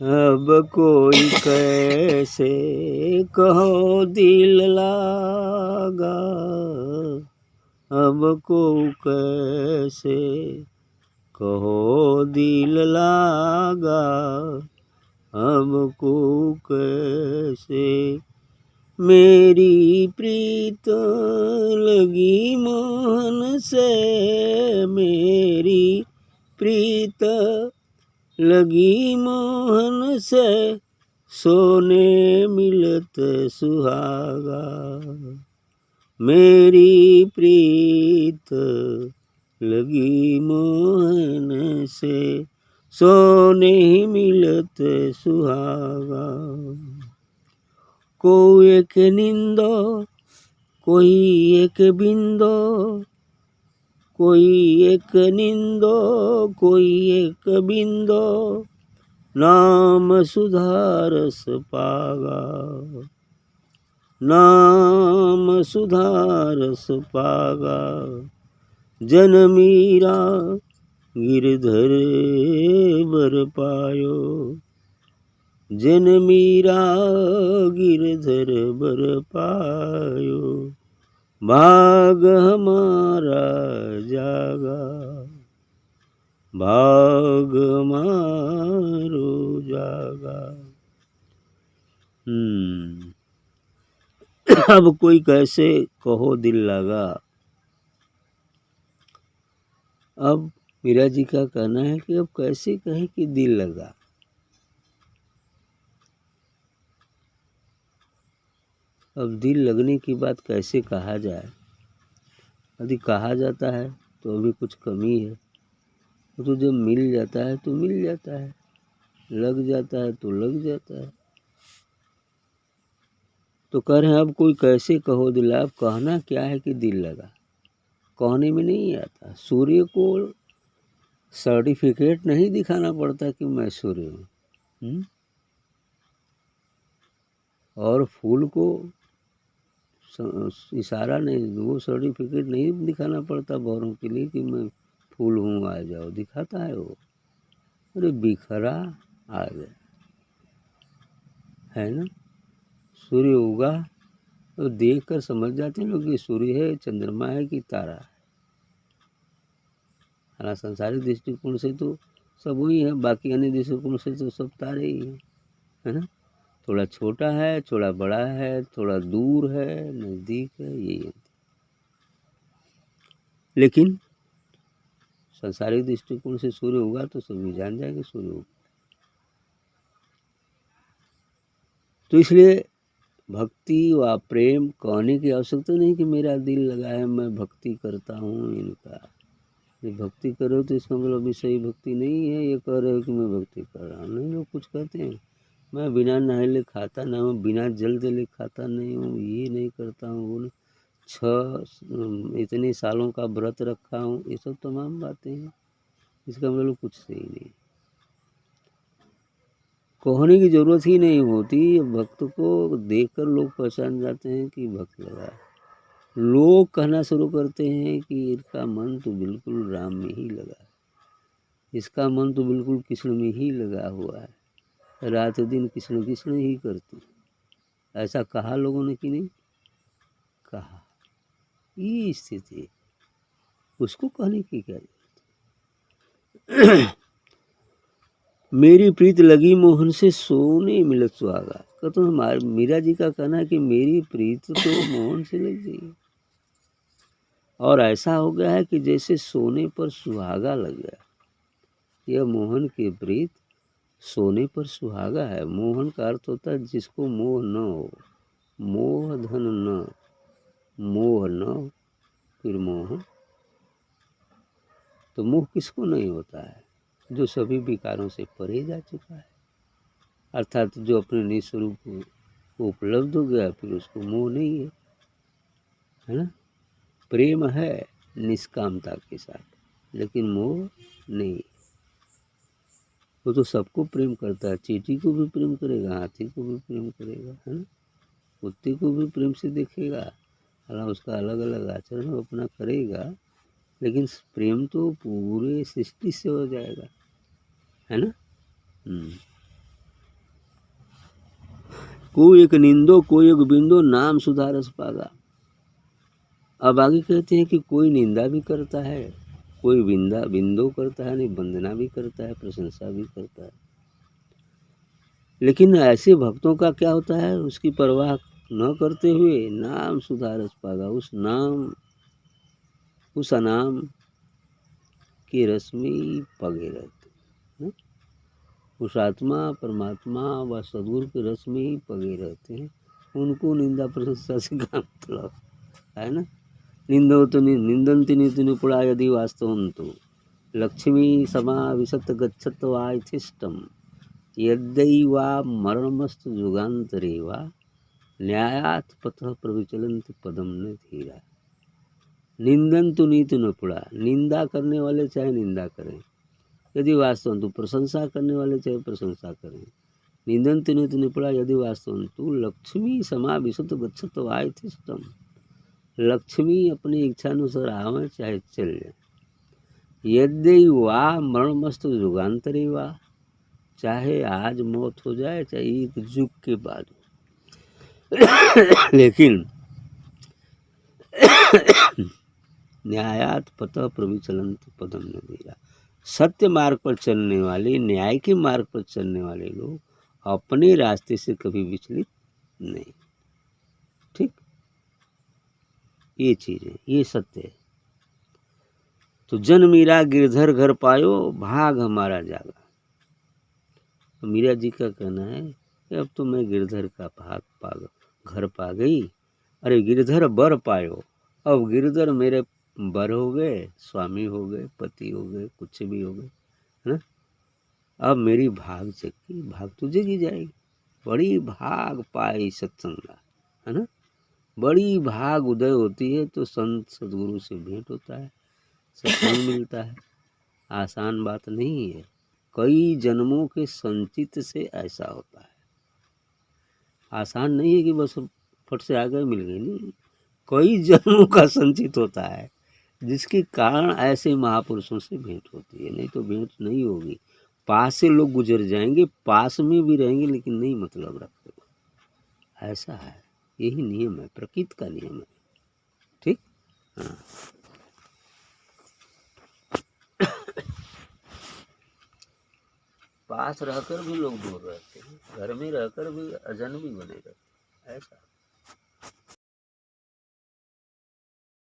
अब कोई कैसे कहो दिल लागा, अब को कैसे कहो दिल लागा, अब को कैसे मेरी प्रीत लगी मोहन से, मेरी प्रीत लगी मोहन से, सोने मिलत सुहागा, मेरी प्रीत लगी मोहन से, सोने मिलत सुहागा। कोई एक निंदो कोई एक बिंदो, कोई एक निंदो कोई एक बिंदो, नाम सुधारस पागा, नाम सुधारस पागा। जनमीरा गिरधर बर पायो, जनमीरा गिरधर बर पायो, भाग हमारा जागा, भाग मारो जागा। अब कोई कैसे कहो दिल लगा। अब मीरा जी का कहना है कि अब कैसे कहें कि दिल लगा। अब दिल लगने की बात कैसे कहा जाए। यदि कहा जाता है तो अभी कुछ कमी है, तो जब मिल जाता है तो मिल जाता है, लग जाता है तो लग जाता है। तो कह रहे हैं अब कोई कैसे कहो दिल। अब कहना क्या है कि दिल लगा, कहने में नहीं आता। सूर्य को सर्टिफिकेट नहीं दिखाना पड़ता कि मैं सूर्य हूँ, और फूल को इशारा नहीं, वो सर्टिफिकेट नहीं दिखाना पड़ता बौरों के लिए कि मैं फूल हूँ आ जाओ, दिखाता है वो। अरे बिखरा आ गया है ना। सूर्य उगा तो देख कर समझ जाते हैं लोग कि सूर्य है, चंद्रमा है कि तारा है। हालांकि संसारिक दृष्टिकोण से तो सब वही है, बाकी अन्य दृष्टिकोण से तो सब तारे ही है ना। थोड़ा छोटा है, थोड़ा बड़ा है, थोड़ा दूर है, नज़दीक है, यही। लेकिन संसारिक दृष्टिकोण से सूर्य उगा तो सभी जान जाएंगे सूर्य उगा। तो इसलिए भक्ति व प्रेम कहने की आवश्यकता नहीं कि मेरा दिल लगा है, मैं भक्ति करता हूँ इनका। ये भक्ति करो तो इसका मतलब अभी सही भक्ति नहीं है। ये कह रहे हो कि मैं भक्ति कर रहा हूँ। नहीं, लोग कुछ कहते हैं मैं बिना नहाए खाता नहीं हूँ, बिना जल दे खाता नहीं हूँ, ये नहीं करता हूँ, वो 6 इतने सालों का व्रत रखा हूँ, ये सब तमाम बातें हैं। इसका मतलब कुछ सही नहीं, कहने की जरूरत ही नहीं होती। भक्त को देखकर लोग पहचान जाते हैं कि भक्त लगा। लोग कहना शुरू करते हैं कि इसका मन तो बिल्कुल राम में ही लगा है, इसका मन तो बिल्कुल कृष्ण में ही लगा हुआ है, रात दिन कृष्ण कृष्ण ही करती। ऐसा कहा लोगों ने कि नहीं कहा। ये स्थिति, उसको कहने की क्या जरूरत। मेरी प्रीत लगी मोहन से, सोने मिलत सुहागा। तो हमारे मीरा जी का कहना है कि मेरी प्रीत तो मोहन से लग गई, और ऐसा हो गया है कि जैसे सोने पर सुहागा लग गया। यह मोहन की प्रीत सोने पर सुहागा है। मोहन का अर्थ होता है जिसको मोह न हो, मोह धन न, मोह न फिर मोह। तो मोह किसको नहीं होता है, जो सभी विकारों से परे जा चुका है, अर्थात जो अपने निस्वरूप को उपलब्ध हो गया, फिर उसको मोह नहीं है ना। प्रेम है निष्कामता के साथ, लेकिन मोह नहीं। वो तो सबको प्रेम करता है, चींटी को भी प्रेम करेगा, हाथी को भी प्रेम करेगा, है ना। कुत्ते को भी प्रेम से देखेगा, हालांकि उसका अलग अलग आचरण अपना करेगा, लेकिन प्रेम तो पूरे सृष्टि से हो जाएगा, है ना। कोई एक निंदो कोई एक बिंदो नाम सुधा रस पागा। अब आगे कहते हैं कि कोई निंदा भी करता है, कोई बिंदो करता है, नहीं वंदना भी करता है, प्रशंसा भी करता है, लेकिन ऐसे भक्तों का क्या होता है, उसकी परवाह न करते हुए नाम सुधा रस पागा, उस अनाम के रस में ही पगे रहते हैं। उस आत्मा परमात्मा व सद्गुरु के रस में ही पगे रहते हैं। उनको निंदा प्रशंसा से क्या मतलब है ना। निंदन्ति नीति निपुणा यदि वास्तवं तो लक्ष्मी समाविशत गच्छत वायथिष्टम यद्दैवा मरणमस्तु युगांतरे वा न्यायात् पथः प्रविचलन्ति पदम न धीरा। निंदन्तु नीति निपुणा, निंदा करने वाले चाहे निंदा करें, यदि वास्तव तो प्रशंसा करने वाले चाहे प्रशंसा करें, निंदन्ति नीति निपुणा यदि वास्तव तो लक्ष्मी समाविशत गच्छत वायथिष्टम, लक्ष्मी अपनी इच्छानुसार आवे चाहे चल जाए, यद्य वा मरणमस्तु युगांतरे वा, चाहे आज मौत हो जाए चाहे एक युग के बाद लेकिन न्यायात पतः प्रविचलंत पदम न धीरा। सत्य मार्ग पर चलने वाले, न्याय के मार्ग पर चलने वाले लोग अपने रास्ते से कभी विचलित नहीं। ठीक, ये चीज है, ये सत्य है। तो जन मीरा गिरधर घर पायो, भाग हमारा जागा। तो मीरा जी का कहना है कि अब तो मैं गिरधर का घर पा गई। अरे गिरधर बर पायो, अब गिरधर मेरे बर हो गए, स्वामी हो गए, पति हो गए, कुछ भी हो गए, है ना। अब मेरी भाग जगी, भाग तो जगी जाएगी। बड़ी भाग पाई सत्संगा, है ना। बड़ी भाग उदय होती है तो संत सदगुरु से भेंट होता है, सत्संग मिलता है। आसान बात नहीं है, कई जन्मों के संचित से ऐसा होता है। आसान नहीं है कि बस फट से आ गए मिल गई, नहीं, कई जन्मों का संचित होता है जिसके कारण ऐसे महापुरुषों से भेंट होती है। नहीं तो भेंट नहीं होगी। पास से लोग गुजर जाएंगे, पास में भी रहेंगे लेकिन नहीं मतलब रखते, ऐसा है। यही नियम है, प्रकृति का नियम है। ठीक, हाँ। पास रहकर भी लोग दूर रहते हैं, घर में रहकर भी अजनबी बने रहते हैं, ऐसा।